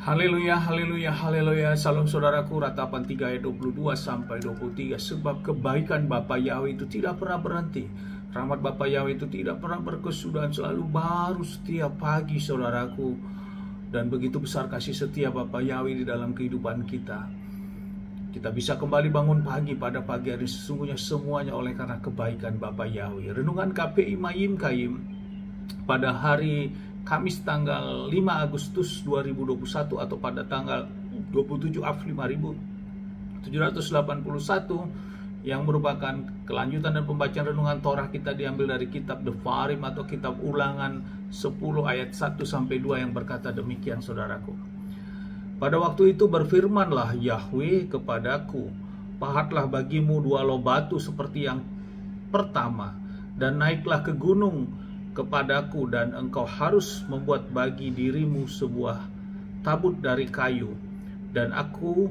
Haleluya, haleluya, haleluya. Salam saudaraku, Ratapan 3 ayat 22 sampai 23. Sebab kebaikan Bapa Yahweh itu tidak pernah berhenti. Rahmat Bapa Yahweh itu tidak pernah berkesudahan, selalu baru setiap pagi saudaraku. Dan begitu besar kasih setia Bapa Yahweh di dalam kehidupan kita. Kita bisa kembali bangun pagi pada pagi hari, sesungguhnya semuanya oleh karena kebaikan Bapa Yahweh. Renungan KPI Mayim Kayim pada hari Kamis tanggal 5 Agustus 2021 atau pada tanggal 27 Af 5781 yang merupakan kelanjutan dan pembacaan renungan Torah kita diambil dari kitab Devarim atau kitab Ulangan 10 ayat 1 sampai 2 yang berkata demikian saudaraku. Pada waktu itu berfirmanlah Yahweh kepadaku, pahatlah bagimu 2 loh batu seperti yang pertama dan naiklah ke gunung kepadaku, dan engkau harus membuat bagi dirimu sebuah tabut dari kayu, dan aku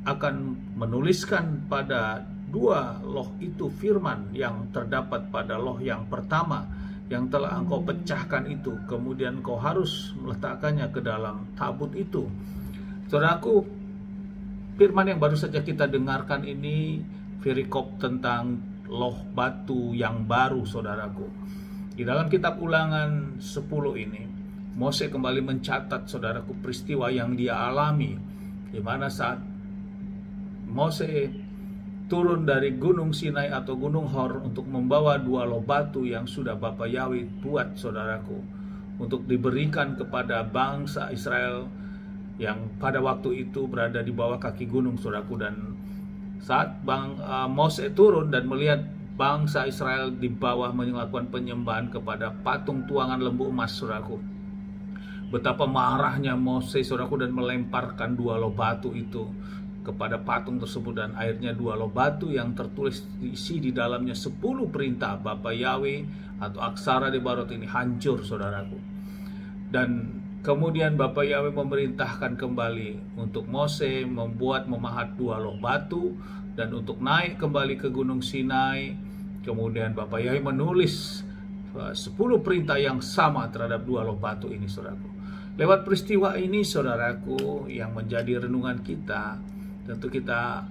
akan menuliskan pada 2 loh itu firman yang terdapat pada loh yang pertama yang telah engkau pecahkan itu. Kemudian engkau harus meletakkannya ke dalam tabut itu. Saudaraku, firman yang baru saja kita dengarkan ini perikop tentang loh batu yang baru saudaraku. Di dalam kitab Ulangan 10 ini, Mose kembali mencatat saudaraku peristiwa yang dia alami, di mana saat Mose turun dari Gunung Sinai atau Gunung Hor untuk membawa 2 loh batu yang sudah Bapa Yahweh buat saudaraku, untuk diberikan kepada bangsa Israel yang pada waktu itu berada di bawah kaki gunung saudaraku. Dan saat Mose turun dan melihat bangsa Israel di bawah melakukan penyembahan kepada patung tuangan lembu emas saudaraku, betapa marahnya Mose saudaraku, dan melemparkan 2 loh batu itu kepada patung tersebut, dan akhirnya 2 loh batu yang tertulis isi di dalamnya 10 perintah Bapa Yahweh atau aksara Debarot ini hancur saudaraku. Dan kemudian Bapa Yahweh memerintahkan kembali untuk Mose memahat 2 loh batu dan untuk naik kembali ke Gunung Sinai. Kemudian Bapa Yahweh menulis 10 perintah yang sama terhadap 2 loh batu ini saudaraku. Lewat peristiwa ini saudaraku yang menjadi renungan kita, tentu kita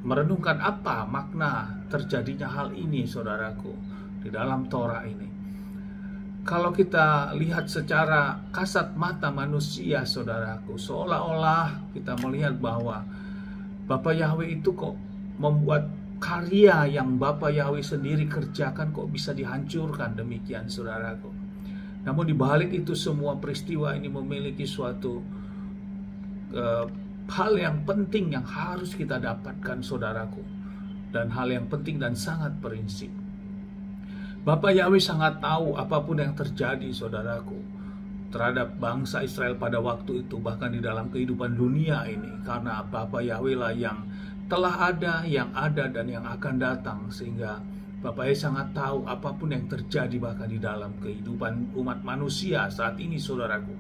merenungkan apa makna terjadinya hal ini saudaraku di dalam Torah ini. Kalau kita lihat secara kasat mata manusia saudaraku, seolah-olah kita melihat bahwa Bapa Yahweh itu kok membuat karya yang Bapa Yahweh sendiri kerjakan kok bisa dihancurkan demikian saudaraku. Namun di balik itu semua peristiwa ini memiliki suatu hal yang penting yang harus kita dapatkan saudaraku, dan hal yang penting dan sangat prinsip. Bapa Yahweh sangat tahu apapun yang terjadi saudaraku terhadap bangsa Israel pada waktu itu, bahkan di dalam kehidupan dunia ini, karena Bapa Yahweh lah yang telah ada, yang ada, dan yang akan datang, sehingga Bapa Yahweh sangat tahu apapun yang terjadi bahkan di dalam kehidupan umat manusia saat ini saudaraku.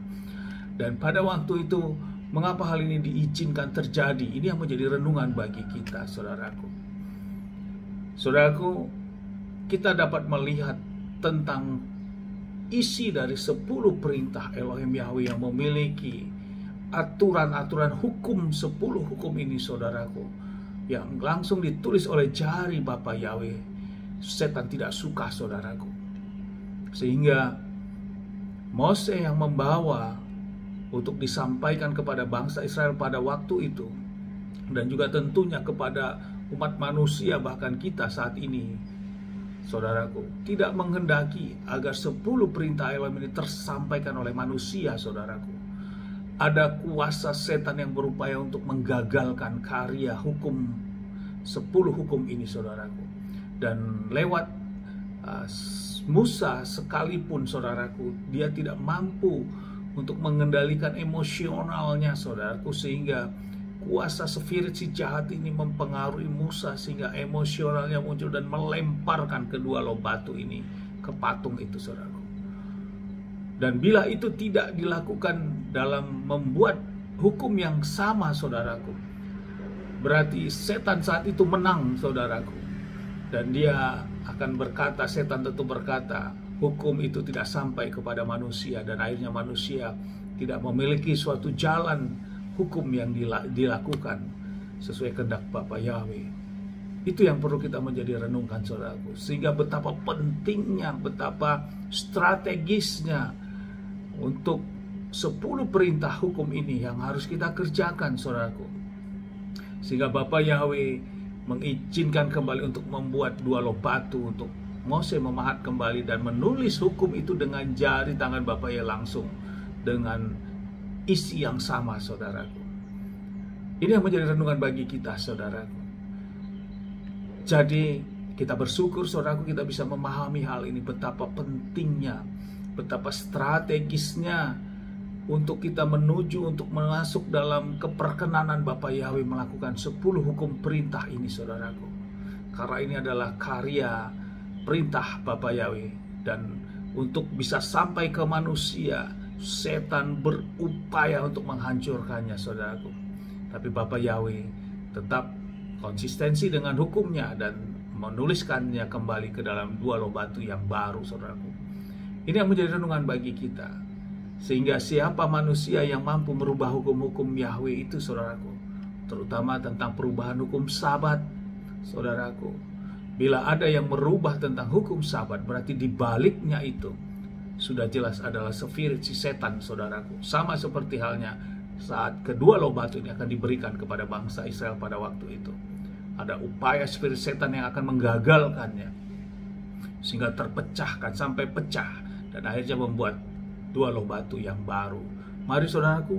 Dan pada waktu itu, mengapa hal ini diizinkan terjadi? Ini yang menjadi renungan bagi kita saudaraku. Saudaraku, kita dapat melihat tentang isi dari 10 perintah Elohim Yahweh yang memiliki aturan-aturan hukum, 10 hukum ini saudaraku, yang langsung ditulis oleh jari Bapa Yahweh. Setan tidak suka saudaraku, sehingga Mose yang membawa untuk disampaikan kepada bangsa Israel pada waktu itu, dan juga tentunya kepada umat manusia bahkan kita saat ini saudaraku, tidak menghendaki agar 10 perintah Elohim ini tersampaikan oleh manusia saudaraku. Ada kuasa setan yang berupaya untuk menggagalkan karya hukum 10 hukum ini saudaraku. Dan lewat Musa sekalipun saudaraku, dia tidak mampu untuk mengendalikan emosionalnya saudaraku, sehingga kuasa spirit si jahat ini mempengaruhi Musa sehingga emosionalnya muncul dan melemparkan kedua loh batu ini ke patung itu saudaraku. Dan bila itu tidak dilakukan dalam membuat hukum yang sama saudaraku, berarti setan saat itu menang saudaraku. Dan dia akan berkata, setan tentu berkata, hukum itu tidak sampai kepada manusia, dan akhirnya manusia tidak memiliki suatu jalan hukum yang dilakukan sesuai kehendak Bapa Yahweh. Itu yang perlu kita menjadi renungkan, saudaraku. Sehingga betapa pentingnya, betapa strategisnya untuk 10 perintah hukum ini yang harus kita kerjakan, saudaraku. Sehingga Bapa Yahweh mengizinkan kembali untuk membuat 2 loh batu untuk Mose memahat kembali dan menulis hukum itu dengan jari tangan Bapa Yahweh langsung dengan isi yang sama, saudaraku. Ini yang menjadi renungan bagi kita, saudaraku. Jadi kita bersyukur, saudaraku, kita bisa memahami hal ini, betapa pentingnya, betapa strategisnya untuk kita menuju untuk masuk dalam keperkenanan Bapa Yahweh melakukan 10 hukum perintah ini, saudaraku. Karena ini adalah karya perintah Bapa Yahweh, dan untuk bisa sampai ke manusia, setan berupaya untuk menghancurkannya, saudaraku. Tapi Bapa Yahweh tetap konsistensi dengan hukumnya dan menuliskannya kembali ke dalam 2 loh batu yang baru, saudaraku. Ini yang menjadi renungan bagi kita. Sehingga siapa manusia yang mampu merubah hukum-hukum Yahweh itu, saudaraku, terutama tentang perubahan hukum Sabat, saudaraku. Bila ada yang merubah tentang hukum Sabat, berarti di baliknya itu sudah jelas adalah spirit si setan, saudaraku. Sama seperti halnya saat kedua loh batu ini akan diberikan kepada bangsa Israel pada waktu itu. Ada upaya spirit setan yang akan menggagalkannya, sehingga terpecahkan sampai pecah, dan akhirnya membuat 2 loh batu yang baru. Mari, saudaraku,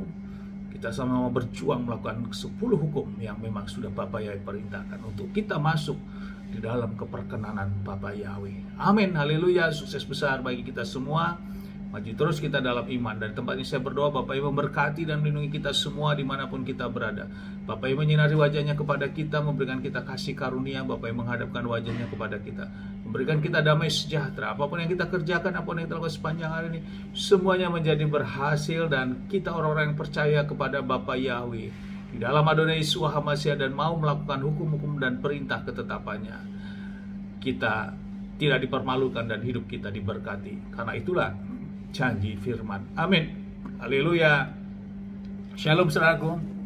kita sama-sama berjuang melakukan 10 hukum yang memang sudah Bapa Yahweh perintahkan untuk kita masuk di dalam keperkenanan Bapa Yahweh. Amin, haleluya, sukses besar bagi kita semua. Maju terus kita dalam iman. Dari tempat ini saya berdoa, Bapa Yahweh memberkati dan melindungi kita semua dimanapun kita berada. Bapa Yahweh menyinari wajahnya kepada kita, memberikan kita kasih karunia. Bapa Yahweh menghadapkan wajahnya kepada kita, memberikan kita damai sejahtera. Apapun yang kita kerjakan, apapun yang kita lakukan sepanjang hari ini, semuanya menjadi berhasil, dan kita orang-orang yang percaya kepada Bapa Yahweh di dalam Adonai Yeshua HaMashiach dan mau melakukan hukum-hukum dan perintah ketetapannya, kita tidak dipermalukan dan hidup kita diberkati. Karena itulah janji firman. Amin. Haleluya. Shalom, saudaraku.